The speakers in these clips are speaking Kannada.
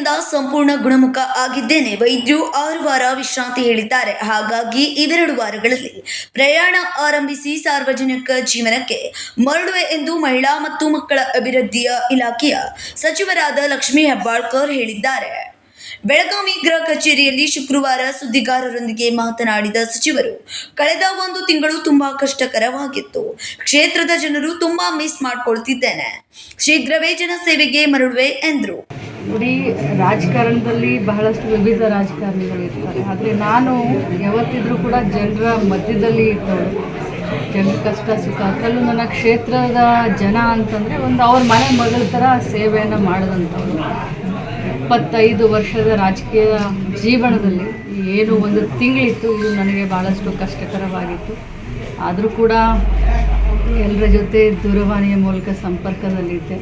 ರೋಗದಿಂದ ಸಂಪೂರ್ಣ ಗುಣಮುಖ ಆಗಿದ್ದೇನೆ. ವೈದ್ಯರು 6 ವಾರ ವಿಶ್ರಾಂತಿ ಹೇಳಿದ್ದಾರೆ. ಹಾಗಾಗಿ ಇವೆರಡು ವಾರಗಳಲ್ಲಿ ಪ್ರಯಾಣ ಆರಂಭಿಸಿ ಸಾರ್ವಜನಿಕ ಜೀವನಕ್ಕೆ ಮರಳುವೆ ಎಂದು ಮಹಿಳಾ ಮತ್ತು ಮಕ್ಕಳ ಅಭಿವೃದ್ಧಿಯ ಇಲಾಖೆಯ ಸಚಿವರಾದ ಲಕ್ಷ್ಮೀ ಹೆಬ್ಬಾಳ್ಕರ್ ಹೇಳಿದ್ದಾರೆ. ಬೆಳಗಾವಿ ಗೃಹ ಕಚೇರಿಯಲ್ಲಿ ಶುಕ್ರವಾರ ಸುದ್ದಿಗಾರರೊಂದಿಗೆ ಮಾತನಾಡಿದ ಸಚಿವರು, ಕಳೆದ 1 ತಿಂಗಳು ತುಂಬಾ ಕಷ್ಟಕರವಾಗಿತ್ತು. ಕ್ಷೇತ್ರದ ಜನರು ತುಂಬಾ ಮಿಸ್ ಮಾಡ್ಕೊಳ್ತಿದ್ದೇನೆ. ಶೀಘ್ರವೇ ಜನಸೇವೆಗೆ ಮರಳುವೆ ಎಂದರು. ನೋಡಿ, ರಾಜಕಾರಣದಲ್ಲಿ ಬಹಳಷ್ಟು ವಿವಿಧ ರಾಜಕಾರಣಿಗಳು ಇರ್ತಾರೆ. ಆದರೆ ನಾನು ಯಾವತ್ತಿದ್ರೂ ಕೂಡ ಜನರ ಮಧ್ಯದಲ್ಲಿ ಇದ್ದವಳು. ಜನರ ಕಷ್ಟ ಸುಖ, ಅದರಲ್ಲೂ ನನ್ನ ಕ್ಷೇತ್ರದ ಜನ ಅಂತಂದರೆ ಅವ್ರ ಮನೆ ಮಗಳ ಥರ ಸೇವೆಯನ್ನು ಮಾಡಿದಂಥವ್ರು. 25 ವರ್ಷದ ರಾಜಕೀಯ ಜೀವನದಲ್ಲಿ ಏನು 1 ತಿಂಗಳಿತ್ತು, ಇದು ನನಗೆ ಭಾಳಷ್ಟು ಕಷ್ಟಕರವಾಗಿತ್ತು. ಆದರೂ ಕೂಡ ಎಲ್ಲರ ಜೊತೆ ದೂರವಾಣಿಯ ಮೂಲಕ ಸಂಪರ್ಕದಲ್ಲಿದ್ದೆ.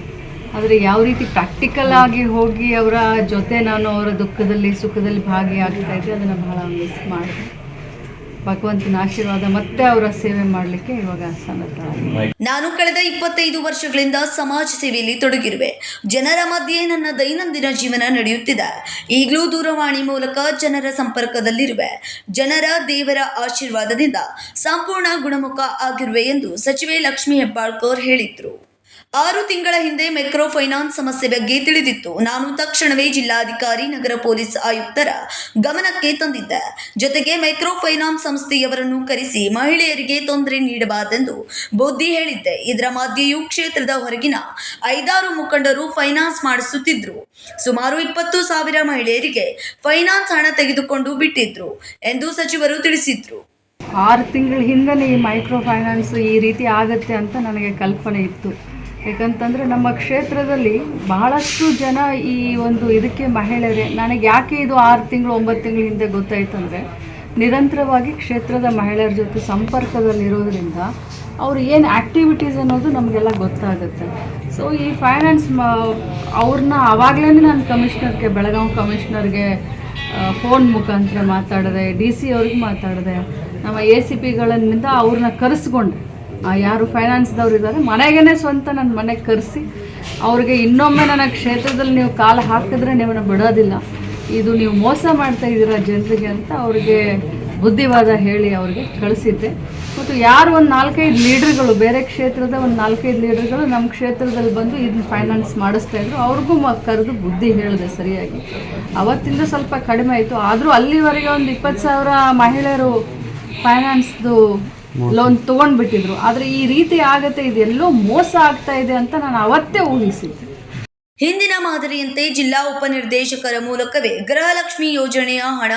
ಆದರೆ ಯಾವ ರೀತಿ ಪ್ರಾಕ್ಟಿಕಲ್ ಆಗಿ ಹೋಗಿ ಅವರ ಜೊತೆ ನಾನು ಅವರ ದುಃಖದಲ್ಲಿ ಸುಖದಲ್ಲಿ ಭಾಗಿಯಾಗ್ತಾಯಿದ್ದೆ, ಅದನ್ನು ಬಹಳ ಮಿಸ್ ಮಾಡಿದೆ. ಭಗವಂತನ ಆಶೀರ್ವಾದ ಮತ್ತೆ ಅವರ ಸೇವೆ ಮಾಡಲಿಕ್ಕೆ ಇವಾಗ ಸನ್ನದ್ಧವಾಗಿದೆ. ನಾನು ಕಳೆದ 25 ವರ್ಷಗಳಿಂದ ಸಮಾಜ ಸೇವೆಯಲ್ಲಿ ತೊಡಗಿರುವೆ. ಜನರ ಮಧ್ಯೆ ನನ್ನ ದೈನಂದಿನ ಜೀವನ ನಡೆಯುತ್ತಿದೆ. ಈಗಲೂ ದೂರವಾಣಿ ಮೂಲಕ ಜನರ ಸಂಪರ್ಕದಲ್ಲಿರುವೆ. ಜನರ ದೇವರ ಆಶೀರ್ವಾದದಿಂದ ಸಂಪೂರ್ಣ ಗುಣಮುಖ ಆಗಿರುವೆ ಎಂದು ಸಚಿವೆ ಲಕ್ಷ್ಮೀ ಹೆಬ್ಬಾಳ್ಕರ್ ಹೇಳಿದರು. 6 ತಿಂಗಳ ಹಿಂದೆ ಮೈಕ್ರೋ ಫೈನಾನ್ಸ್ ಸಮಸ್ಯೆ ಬಗ್ಗೆ ತಿಳಿದಿತ್ತು. ನಾನು ತಕ್ಷಣವೇ ಜಿಲ್ಲಾಧಿಕಾರಿ, ನಗರ ಪೊಲೀಸ್ ಆಯುಕ್ತರ ಗಮನಕ್ಕೆ ತಂದಿದ್ದೆ. ಜೊತೆಗೆ ಮೈಕ್ರೋ ಫೈನಾನ್ಸ್ ಸಂಸ್ಥೆಯವರನ್ನು ಕರೆಸಿ ಮಹಿಳೆಯರಿಗೆ ತೊಂದರೆ ನೀಡಬಾರದೆಂದು ಬುದ್ಧಿ ಹೇಳಿದ್ದೆ. ಇದರ ಮಧ್ಯೆಯೂ ಕ್ಷೇತ್ರದ ಹೊರಗಿನ 5-6 ಮುಖಂಡರು ಫೈನಾನ್ಸ್ ಮಾಡಿಸುತ್ತಿದ್ರು. ಸುಮಾರು 20,000 ಮಹಿಳೆಯರಿಗೆ ಫೈನಾನ್ಸ್ ಹಣ ತೆಗೆದುಕೊಂಡು ಬಿಟ್ಟಿದ್ರು ಎಂದು ಸಚಿವರು ತಿಳಿಸಿದ್ರು. 6 ತಿಂಗಳ ಹಿಂದೆ ಈ ಮೈಕ್ರೋ ಫೈನಾನ್ಸ್ ಈ ರೀತಿ ಆಗುತ್ತೆ ಅಂತ ನನಗೆ ಕಲ್ಪನೆ ಇತ್ತು. ಯಾಕಂತಂದರೆ ನಮ್ಮ ಕ್ಷೇತ್ರದಲ್ಲಿ ಬಹಳಷ್ಟು ಜನ ಈ ಇದಕ್ಕೆ ಮಹಿಳೆಯರೇ. ನನಗೆ ಯಾಕೆ ಇದು 6 ತಿಂಗಳು 9 ತಿಂಗಳ ಹಿಂದೆ ಗೊತ್ತಾಯ್ತಂದರೆ, ನಿರಂತರವಾಗಿ ಕ್ಷೇತ್ರದ ಮಹಿಳೆಯರ ಜೊತೆ ಸಂಪರ್ಕದಲ್ಲಿರೋದ್ರಿಂದ ಅವ್ರು ಏನು ಆ್ಯಕ್ಟಿವಿಟೀಸ್ ಅನ್ನೋದು ನಮಗೆಲ್ಲ ಗೊತ್ತಾಗುತ್ತೆ. ಸೊ ಈ ಫೈನಾನ್ಸ್ ಅವ್ರನ್ನ ಆವಾಗಲೇ ನಾನು ಕಮಿಷ್ನರ್ಗೆ, ಬೆಳಗಾವಿ ಕಮಿಷ್ನರ್ಗೆ ಫೋನ್ ಮುಖಾಂತರ ಮಾತಾಡಿದೆ, DC ಅವ್ರಿಗೆ ಮಾತಾಡಿದೆ, ನಮ್ಮ ACPಗಳಿಂದ ಅವ್ರನ್ನ ಕರೆಸ್ಕೊಂಡೆ. ಯಾರು ಫೈನಾನ್ಸ್ದವ್ರು ಇದ್ದಾರೆ ಮನೆಗೇ ಸ್ವಂತ ನನ್ನ ಮನೆಗೆ ಕರೆಸಿ ಅವ್ರಿಗೆ ಇನ್ನೊಮ್ಮೆ ನನ್ನ ಕ್ಷೇತ್ರದಲ್ಲಿ ನೀವು ಕಾಲು ಹಾಕಿದ್ರೆ ನಿಮ್ಮನ್ನು ಬಿಡೋದಿಲ್ಲ, ಇದು ನೀವು ಮೋಸ ಮಾಡ್ತಾ ಇದ್ದೀರಾ ಜನರಿಗೆ ಅಂತ ಅವ್ರಿಗೆ ಬುದ್ಧಿವಾದ ಹೇಳಿ ಅವ್ರಿಗೆ ಕಳಿಸಿದ್ದೆ. ಮತ್ತು ಯಾರು 4-5 ಲೀಡ್ರ್ಗಳು, ಬೇರೆ ಕ್ಷೇತ್ರದ 4-5 ಲೀಡ್ರ್ಗಳು ನಮ್ಮ ಕ್ಷೇತ್ರದಲ್ಲಿ ಬಂದು ಇದನ್ನ ಫೈನಾನ್ಸ್ ಮಾಡಿಸ್ತಾಯಿದ್ರು, ಅವ್ರಿಗೂ ಕರೆದು ಬುದ್ಧಿ ಹೇಳಿದೆ ಸರಿಯಾಗಿ. ಅವತ್ತಿಂದ ಸ್ವಲ್ಪ ಕಡಿಮೆ ಆಯಿತು. ಆದರೂ ಅಲ್ಲಿವರೆಗೆ 20,000 ಮಹಿಳೆಯರು ಫೈನಾನ್ಸ್ದು ಲೋನ್ ತೊಗೊಂಡ್ಬಿಟ್ಟಿದ್ರು. ಆದರೆ ಈ ರೀತಿ ಆಗತ್ತೆ, ಇದೆಲ್ಲೋ ಮೋಸ ಆಗ್ತಾ ಇದೆ ಅಂತ ನಾನು ಅವತ್ತೇ ಊಹಿಸಿದ್ದೆ. ಹಿಂದಿನ ಮಾದರಿಯಂತೆ ಜಿಲ್ಲಾ ಉಪನಿರ್ದೇಶಕರ ಮೂಲಕವೇ ಗೃಹಲಕ್ಷ್ಮಿ ಯೋಜನೆಯ ಹಣ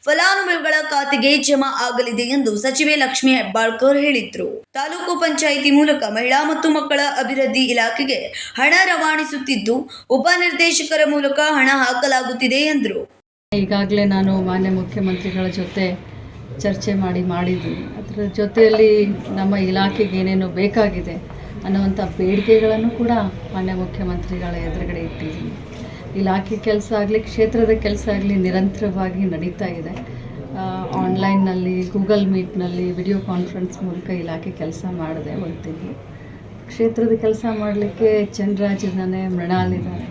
ಫಲಾನುಭವಿಗಳ ಖಾತೆಗೆ ಜಮಾ ಆಗಲಿದೆ ಎಂದು ಸಚಿವೆ ಲಕ್ಷ್ಮೀ ಹೆಬ್ಬಾಳ್ಕರ್ ಹೇಳಿದ್ರು. ತಾಲೂಕು ಪಂಚಾಯಿತಿ ಮೂಲಕ ಮಹಿಳಾ ಮತ್ತು ಮಕ್ಕಳ ಅಭಿವೃದ್ಧಿ ಇಲಾಖೆಗೆ ಹಣ ರವಾನಿಸುತ್ತಿದ್ದು, ಉಪನಿರ್ದೇಶಕರ ಮೂಲಕ ಹಣ ಹಾಕಲಾಗುತ್ತಿದೆ ಎಂದರು. ಈಗಾಗಲೇ ನಾನು ಮಾನ್ಯ ಮುಖ್ಯಮಂತ್ರಿಗಳ ಜೊತೆ ಚರ್ಚೆ ಮಾಡಿದ್ದೀನಿ. ಅದರ ಜೊತೆಯಲ್ಲಿ ನಮ್ಮ ಇಲಾಖೆಗೆ ಏನೇನು ಬೇಕಾಗಿದೆ ಅನ್ನುವಂಥ ಬೇಡಿಕೆಗಳನ್ನು ಕೂಡ ಮಾನ್ಯ ಮುಖ್ಯಮಂತ್ರಿಗಳ ಎದುರುಗಡೆ ಇಟ್ಟಿದ್ದೀನಿ. ಇಲಾಖೆ ಕೆಲಸ ಆಗಲಿ, ಕ್ಷೇತ್ರದ ಕೆಲಸ ಆಗಲಿ ನಿರಂತರವಾಗಿ ನಡೀತಾ ಇದೆ. ಆನ್ಲೈನ್ನಲ್ಲಿ, ಗೂಗಲ್ ಮೀಟ್ನಲ್ಲಿ, ವಿಡಿಯೋ ಕಾನ್ಫರೆನ್ಸ್ ಮೂಲಕ ಇಲಾಖೆ ಕೆಲಸ ಮಾಡಿದೆ 1 ತಿಂಗಳು. ಕ್ಷೇತ್ರದ ಕೆಲಸ ಮಾಡಲಿಕ್ಕೆ ಚಂದ್ರರಾಜ್ ಇದ್ದಾನೆ, ಮೃಣಾಲ್ ಇದ್ದಾರೆ,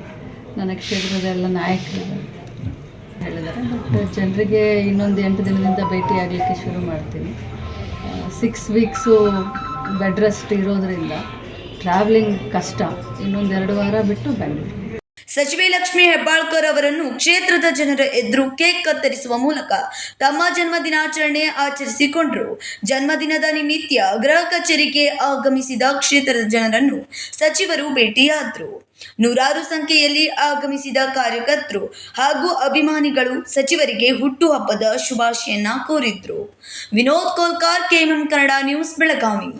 ನನ್ನ ಕ್ಷೇತ್ರದ ಎಲ್ಲ ನಾಯಕರಿದ್ದಾರೆ ಹೇಳಿದ್ದಾರೆ. ಬಟ್ ಜನರಿಗೆ ಇನ್ನೊಂದು 8 ದಿನದಿಂದ ಭೇಟಿ ಆಗಲಿಕ್ಕೆ ಶುರು ಮಾಡ್ತೀನಿ. 6 ವೀಕ್ಸು ಬೆಡ್ ರೆಸ್ಟ್ ಇರೋದರಿಂದ ಟ್ರಾವೆಲಿಂಗ್ ಕಷ್ಟ. ಇನ್ನೊಂದು 2 ವಾರ ಬಿಟ್ಟು ಬೆಂಗಳೂರು. ಸಚಿವೆ ಲಕ್ಷ್ಮೀ ಹೆಬ್ಬಾಳ್ಕರ್ ಅವರನ್ನು ಕ್ಷೇತ್ರದ ಜನರ ಎದುರು ಕೇಕ್ ಕತ್ತರಿಸುವ ಮೂಲಕ ತಮ್ಮ ಜನ್ಮದಿನಾಚರಣೆ ಆಚರಿಸಿಕೊಂಡರು. ಜನ್ಮದಿನದ ನಿಮಿತ್ತ ಗೃಹ ಕಚೇರಿಗೆ ಆಗಮಿಸಿದ ಕ್ಷೇತ್ರದ ಜನರನ್ನು ಸಚಿವರು ಭೇಟಿಯಾದರು. ನೂರಾರು ಸಂಖ್ಯೆಯಲ್ಲಿ ಆಗಮಿಸಿದ ಕಾರ್ಯಕರ್ತರು ಹಾಗೂ ಅಭಿಮಾನಿಗಳು ಸಚಿವರಿಗೆ ಹುಟ್ಟುಹಬ್ಬದ ಶುಭಾಶಯನ್ನ ಕೋರಿದ್ರು. Vinod Kolkar, KMM Kannada news, Belagavi.